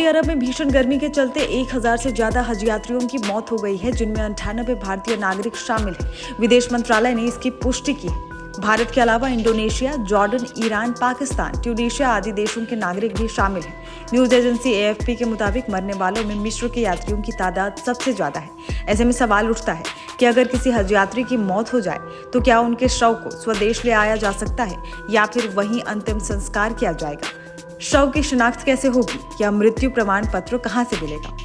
अरब में भीषण गर्मी के चलते 1000 से ज्यादा हज यात्रियों की मौत हो गई है, जिनमें 98 भारतीय नागरिक शामिल हैं। विदेश मंत्रालय ने इसकी पुष्टि की है। भारत के अलावा Indonesia, Jordan, Iran, Pakistan, Tunisia आदि देशों के नागरिक भी शामिल हैं। न्यूज एजेंसी AFP के मुताबिक मरने वालों में मिस्र के यात्रियों की तादाद सबसे ज्यादा है। ऐसे में सवाल उठता है कि अगर किसी हज यात्री की मौत हो जाए तो क्या उनके शव को स्वदेश ले आया जा सकता है या फिर वहीं अंतिम संस्कार किया जाएगा? शव की शिनाख्त कैसे होगी या मृत्यु प्रमाण पत्र कहां से मिलेगा?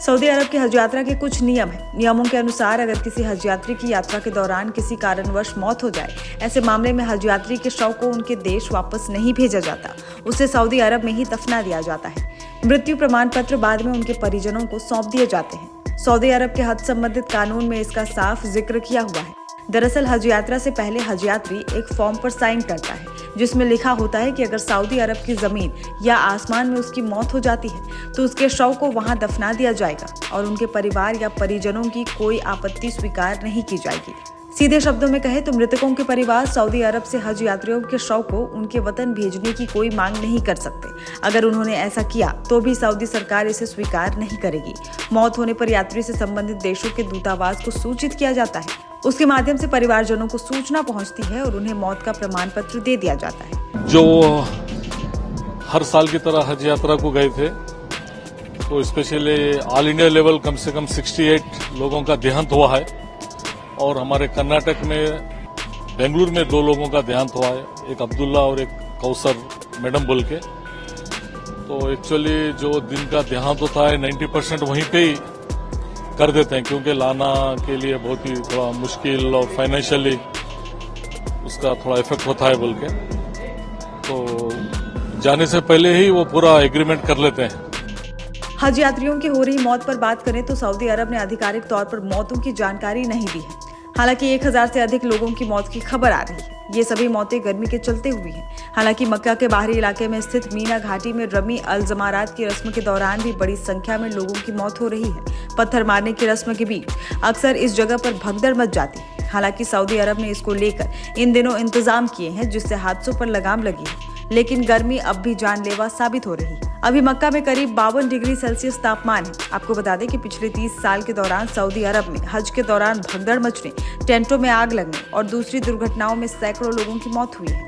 सऊदी अरब की हज यात्रा के कुछ नियम हैं। नियमों के अनुसार अगर किसी हज यात्री की यात्रा के दौरान किसी कारणवश मौत हो जाए, ऐसे मामले में हज यात्री के शव को उनके देश वापस नहीं भेजा जाता, उसे सऊदी अरब में ही दफना दिया जाता है। मृत्यु प्रमाण पत्र बाद में उनके परिजनों को सौंप दिए जाते हैं। सऊदी अरब के हज संबंधित कानून में इसका साफ जिक्र किया हुआ है। दरअसल हज यात्रा से पहले हज यात्री एक फॉर्म पर साइन करता है, जिसमें लिखा होता है कि अगर सऊदी अरब की जमीन या आसमान में उसकी मौत हो जाती है तो उसके शव को वहां दफना दिया जाएगा और उनके परिवार या परिजनों की कोई आपत्ति स्वीकार नहीं की जाएगी। सीधे शब्दों में कहे तो मृतकों के परिवार सऊदी अरब से हज यात्रियों के शव को उनके वतन भेजने की कोई मांग नहीं कर सकते। अगर उन्होंने ऐसा किया तो भी सऊदी सरकार इसे स्वीकार नहीं करेगी। मौत होने पर यात्री से संबंधित देशों के दूतावास को सूचित किया जाता है। उसके माध्यम से परिवारजनों को सूचना पहुंचती है और उन्हें मौत का प्रमाण पत्र दे दिया जाता है। जो हर साल की तरह हज यात्रा को गए थे, तो स्पेशली ऑल इंडिया लेवल कम से कम 68 लोगों का देहांत हुआ है और हमारे कर्नाटक में बेंगलुरु में 2 लोगों का देहांत हुआ है, एक अब्दुल्ला और एक कौसर मैडम बोल के। तो एक्चुअली जो दिन का देहांत होता है 90% वहीं पे ही कर देते हैं, क्योंकि लाना के लिए बहुत ही थोड़ा मुश्किल और फाइनेंशियली उसका थोड़ा इफेक्ट होता है बोल के, तो जाने से पहले ही वो पूरा एग्रीमेंट कर लेते हैं। हज यात्रियों की हो रही मौत पर बात करें तो सऊदी अरब ने आधिकारिक तौर पर मौतों की जानकारी नहीं दी है। हालांकि 1000 से अधिक लोगों की मौत की खबर आ रही है। ये सभी मौतें गर्मी के चलते हुई हैं। हालांकि मक्का के बाहरी इलाके में स्थित मीना घाटी में रमी अल जमारात की रस्म के दौरान भी बड़ी संख्या में लोगों की मौत हो रही है। पत्थर मारने की रस्म के बीच अक्सर इस जगह पर भगदड़ मच जाती है। हालांकि सऊदी अरब ने इसको लेकर इन दिनों इंतजाम किए हैं, जिससे हादसों पर लगाम लगी है, लेकिन गर्मी अब भी जानलेवा साबित हो रही है। अभी मक्का में करीब 52 डिग्री सेल्सियस तापमान है। आपको बता दें कि पिछले 30 साल के दौरान सऊदी अरब में हज के दौरान भगदड़ मचने, टेंटों में आग लगने और दूसरी दुर्घटनाओं में सैकड़ों लोगों की मौत हुई है।